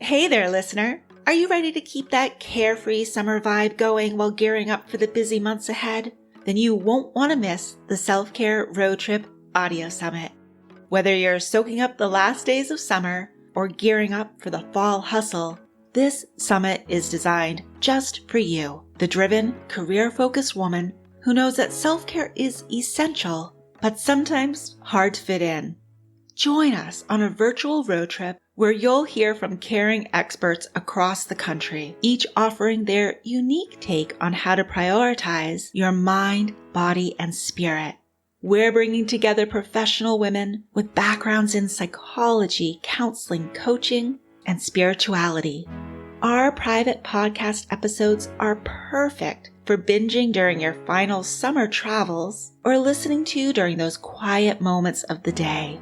Hey there, listener. Are you ready to keep that carefree summer vibe going while gearing up for the busy months ahead? Then you won't want to miss the Self-Care Road Trip Audio Summit. Whether you're soaking up the last days of summer or gearing up for the fall hustle, this summit is designed just for you, the driven, career-focused woman who knows that self-care is essential, but sometimes hard to fit in. Join us on a virtual road trip where you'll hear from caring experts across the country, each offering their unique take on how to prioritize your mind, body, and spirit. We're bringing together professional women with backgrounds in psychology, counseling, coaching, and spirituality. Our private podcast episodes are perfect for binging during your final summer travels or listening to during those quiet moments of the day.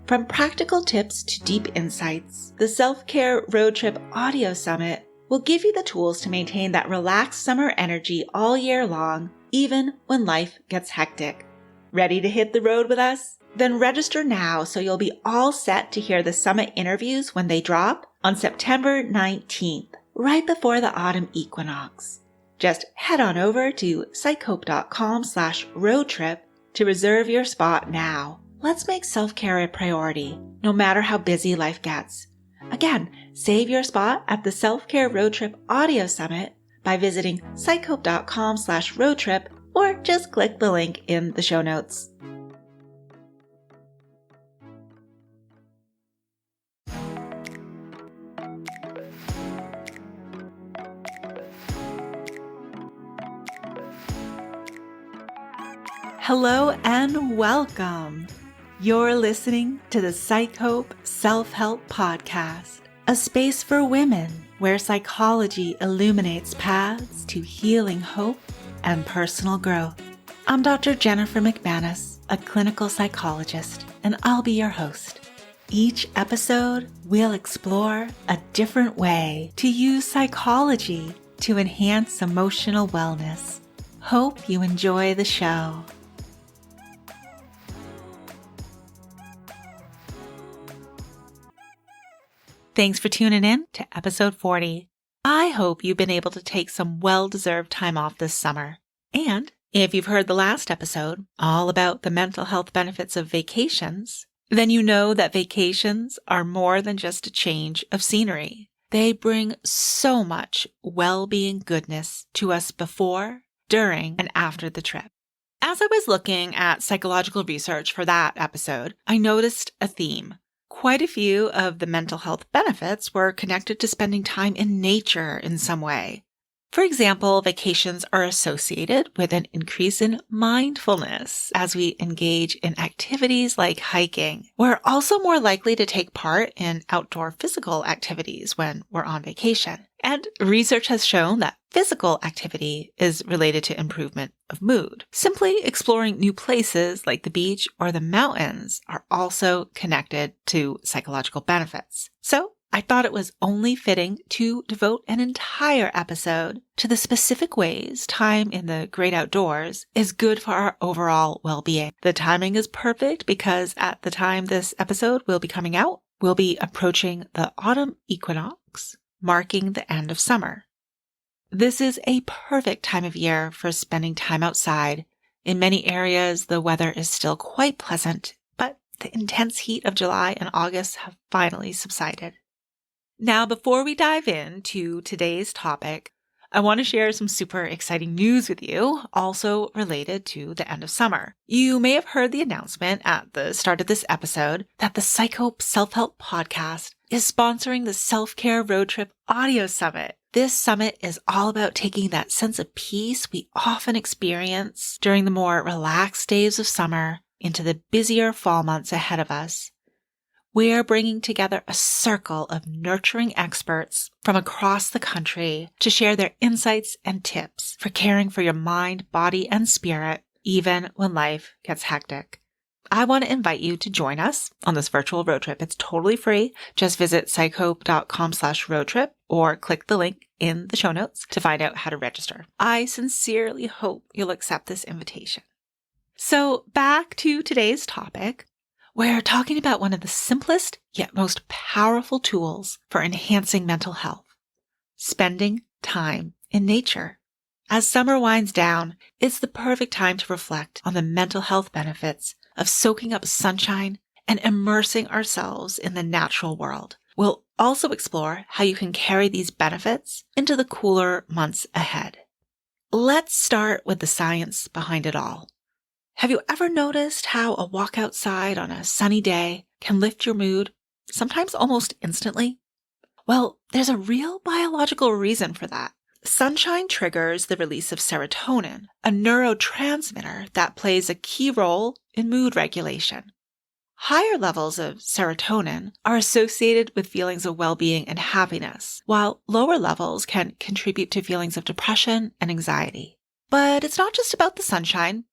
From practical tips to deep insights, the Self-Care Road Trip Audio Summit will give you the tools to maintain that relaxed summer energy all year long, even when life gets hectic. Ready to hit the road with us? Then register now so you'll be all set to hear the summit interviews when they drop on September 19th, right before the autumn equinox. Just head on over to psychope.com/roadtrip to reserve your spot now. Let's make self-care a priority, no matter how busy life gets. Again, save your spot at the Self-Care Road Trip Audio Summit by visiting psychope.com/roadtrip or just click the link in the show notes. Hello and welcome. You're listening to the PsycHope Self-Help podcast, a space for women where psychology illuminates paths to healing, hope, and personal growth. I'm Dr. Jennifer McManus, a clinical psychologist, and I'll be your host. Each episode, we'll explore a different way to use psychology to enhance emotional wellness. Hope you enjoy the show. Thanks for tuning in to episode 40. I hope you've been able to take some well-deserved time off this summer. And if you've heard the last episode, all about the mental health benefits of vacations, then you know that vacations are more than just a change of scenery. They bring so much well-being goodness to us before, during, and after the trip. As I was looking at psychological research for that episode, I noticed a theme. Quite a few of the mental health benefits were connected to spending time in nature in some way. For example, vacations are associated with an increase in mindfulness as we engage in activities like hiking. We're also more likely to take part in outdoor physical activities when we're on vacation. And research has shown that physical activity is related to improvement of mood. Simply exploring new places like the beach or the mountains are also connected to psychological benefits. So I thought it was only fitting to devote an entire episode to the specific ways time in the great outdoors is good for our overall well-being. The timing is perfect because at the time this episode will be coming out, we'll be approaching the autumn equinox, marking the end of summer. This is a perfect time of year for spending time outside. In many areas, the weather is still quite pleasant, but the intense heat of July and August have finally subsided. Now, before we dive into today's topic, I want to share some super exciting news with you, also related to the end of summer. You may have heard the announcement at the start of this episode that the PsycHope Self-Help podcast is sponsoring the Self-Care Road Trip Audio Summit. This summit is all about taking that sense of peace we often experience during the more relaxed days of summer into the busier fall months ahead of us. We're bringing together a circle of nurturing experts from across the country to share their insights and tips for caring for your mind, body, and spirit, even when life gets hectic. I want to invite you to join us on this virtual road trip. It's totally free. Just visit psychope.com/roadtrip or click the link in the show notes to find out how to register. I sincerely hope you'll accept this invitation. So back to today's topic. We're talking about one of the simplest yet most powerful tools for enhancing mental health: spending time in nature. As summer winds down, it's the perfect time to reflect on the mental health benefits of soaking up sunshine and immersing ourselves in the natural world. We'll also explore how you can carry these benefits into the cooler months ahead. Let's start with the science behind it all. Have you ever noticed how a walk outside on a sunny day can lift your mood, sometimes almost instantly? Well, there's a real biological reason for that. Sunshine triggers the release of serotonin, a neurotransmitter that plays a key role in mood regulation. Higher levels of serotonin are associated with feelings of well-being and happiness, while lower levels can contribute to feelings of depression and anxiety. But it's not just about the sunshine.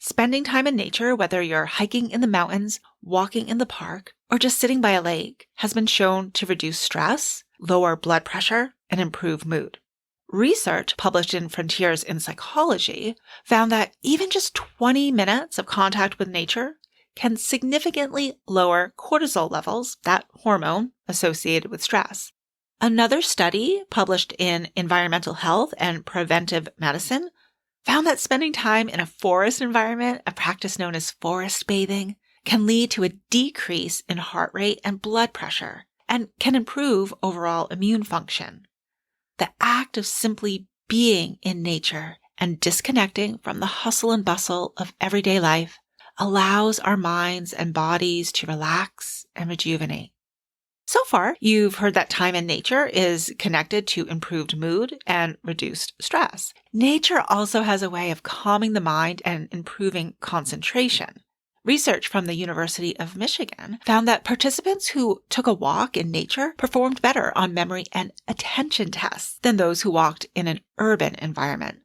Spending time in nature, whether you're hiking in the mountains, walking in the park, or just sitting by a lake, has been shown to reduce stress, lower blood pressure, and improve mood. Research published in Frontiers in Psychology found that even just 20 minutes of contact with nature can significantly lower cortisol levels, that hormone associated with stress. Another study published in Environmental Health and Preventive Medicine found that spending time in a forest environment, a practice known as forest bathing, can lead to a decrease in heart rate and blood pressure and can improve overall immune function. The act of simply being in nature and disconnecting from the hustle and bustle of everyday life allows our minds and bodies to relax and rejuvenate. So far, you've heard that time in nature is connected to improved mood and reduced stress. Nature also has a way of calming the mind and improving concentration. Research from the University of Michigan found that participants who took a walk in nature performed better on memory and attention tests than those who walked in an urban environment.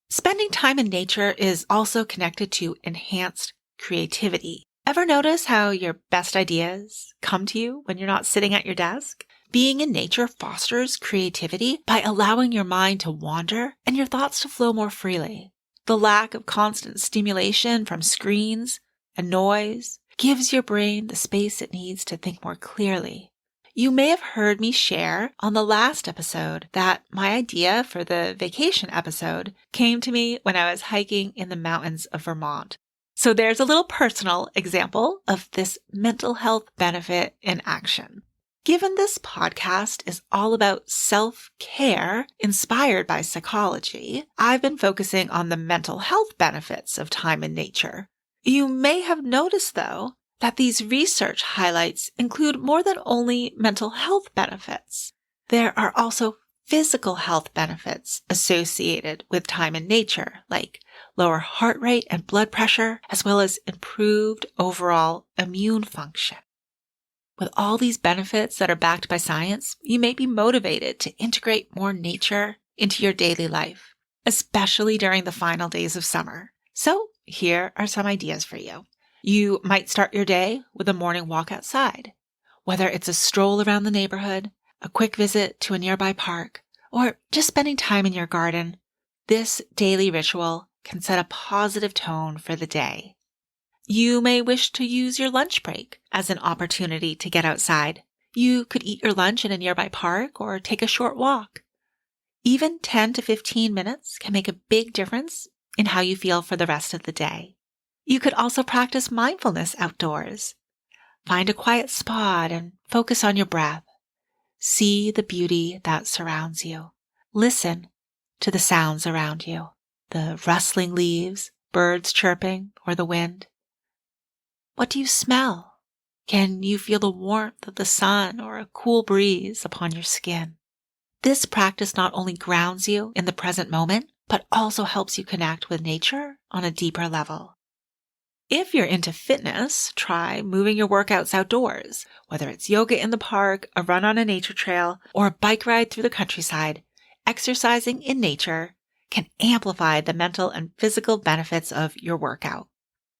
Spending time in nature is also connected to enhanced creativity. Ever notice how your best ideas come to you when you're not sitting at your desk? Being in nature fosters creativity by allowing your mind to wander and your thoughts to flow more freely. The lack of constant stimulation from screens and noise gives your brain the space it needs to think more clearly. You may have heard me share on the last episode that my idea for the vacation episode came to me when I was hiking in the mountains of Vermont. So there's a little personal example of this mental health benefit in action. Given this podcast is all about self-care inspired by psychology, I've been focusing on the mental health benefits of time in nature. You may have noticed, though, that these research highlights include more than only mental health benefits. There are also physical health benefits associated with time in nature, like lower heart rate and blood pressure, as well as improved overall immune function. With all these benefits that are backed by science, you may be motivated to integrate more nature into your daily life, especially during the final days of summer. So here are some ideas for you. You might start your day with a morning walk outside, whether it's a stroll around the neighborhood, a quick visit to a nearby park, or just spending time in your garden. This daily ritual can set a positive tone for the day. You may wish to use your lunch break as an opportunity to get outside. You could eat your lunch in a nearby park or take a short walk. Even 10 to 15 minutes can make a big difference in how you feel for the rest of the day. You could also practice mindfulness outdoors. Find a quiet spot and focus on your breath. See the beauty that surrounds you. Listen to the sounds around you, the rustling leaves, birds chirping, or the wind. What do you smell? Can you feel the warmth of the sun or a cool breeze upon your skin? This practice not only grounds you in the present moment, but also helps you connect with nature on a deeper level. If you're into fitness, try moving your workouts outdoors, whether it's yoga in the park, a run on a nature trail, or a bike ride through the countryside. Exercising in nature can amplify the mental and physical benefits of your workout.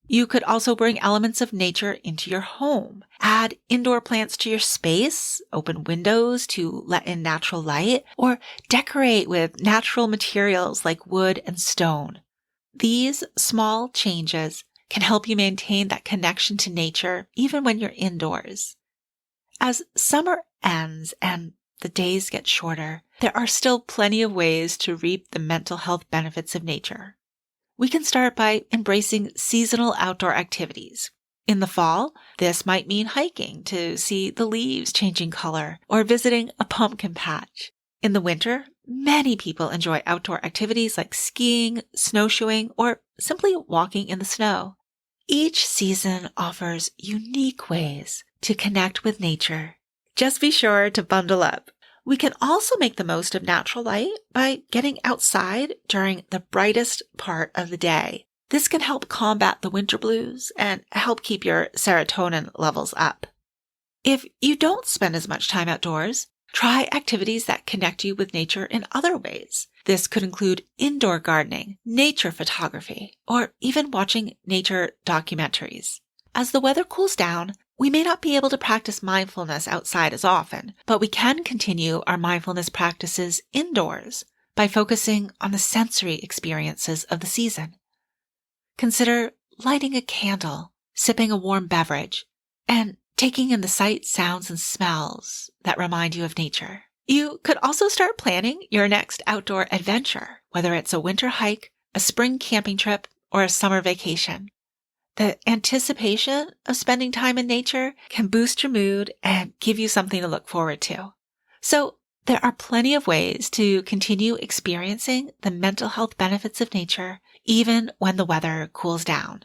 You could also bring elements of nature into your home. Add indoor plants to your space, open windows to let in natural light, or decorate with natural materials like wood and stone. These small changes can help you maintain that connection to nature even when you're indoors. As summer ends and the days get shorter, there are still plenty of ways to reap the mental health benefits of nature. We can start by embracing seasonal outdoor activities. In the fall, this might mean hiking to see the leaves changing color or visiting a pumpkin patch. In the winter, many people enjoy outdoor activities like skiing, snowshoeing, or simply walking in the snow. Each season offers unique ways to connect with nature. Just be sure to bundle up. We can also make the most of natural light by getting outside during the brightest part of the day. This can help combat the winter blues and help keep your serotonin levels up. If you don't spend as much time outdoors, try activities that connect you with nature in other ways. This could include indoor gardening, nature photography, or even watching nature documentaries. As the weather cools down, we may not be able to practice mindfulness outside as often, but we can continue our mindfulness practices indoors by focusing on the sensory experiences of the season. Consider lighting a candle, sipping a warm beverage, and taking in the sights, sounds, and smells that remind you of nature. You could also start planning your next outdoor adventure, whether it's a winter hike, a spring camping trip, or a summer vacation. The anticipation of spending time in nature can boost your mood and give you something to look forward to. So there are plenty of ways to continue experiencing the mental health benefits of nature, even when the weather cools down.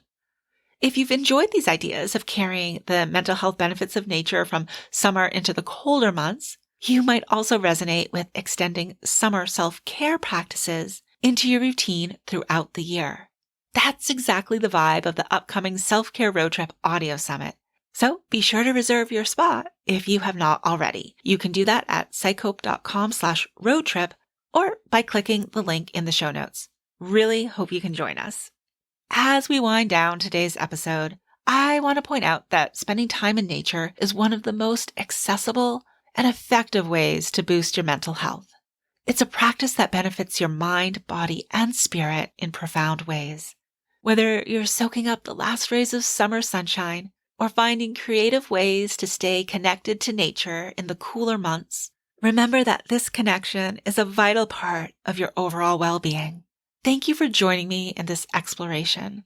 If you've enjoyed these ideas of carrying the mental health benefits of nature from summer into the colder months, you might also resonate with extending summer self-care practices into your routine throughout the year. That's exactly the vibe of the upcoming Self-Care Road Trip Audio Summit. So be sure to reserve your spot if you have not already. You can do that at psychope.com/roadtrip or by clicking the link in the show notes. Really hope you can join us. As we wind down today's episode, I want to point out that spending time in nature is one of the most accessible and effective ways to boost your mental health. It's a practice that benefits your mind, body, and spirit in profound ways. Whether you're soaking up the last rays of summer sunshine or finding creative ways to stay connected to nature in the cooler months, remember that this connection is a vital part of your overall well-being. Thank you for joining me in this exploration.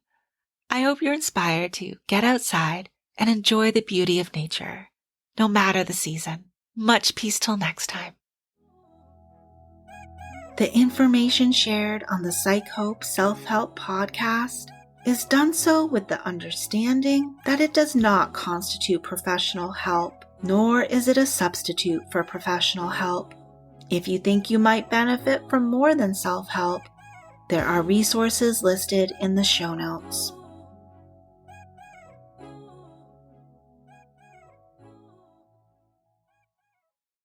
I hope you're inspired to get outside and enjoy the beauty of nature, no matter the season. Much peace till next time. The information shared on the PsycHope Self-Help podcast is done so with the understanding that it does not constitute professional help, nor is it a substitute for professional help. If you think you might benefit from more than self-help, there are resources listed in the show notes.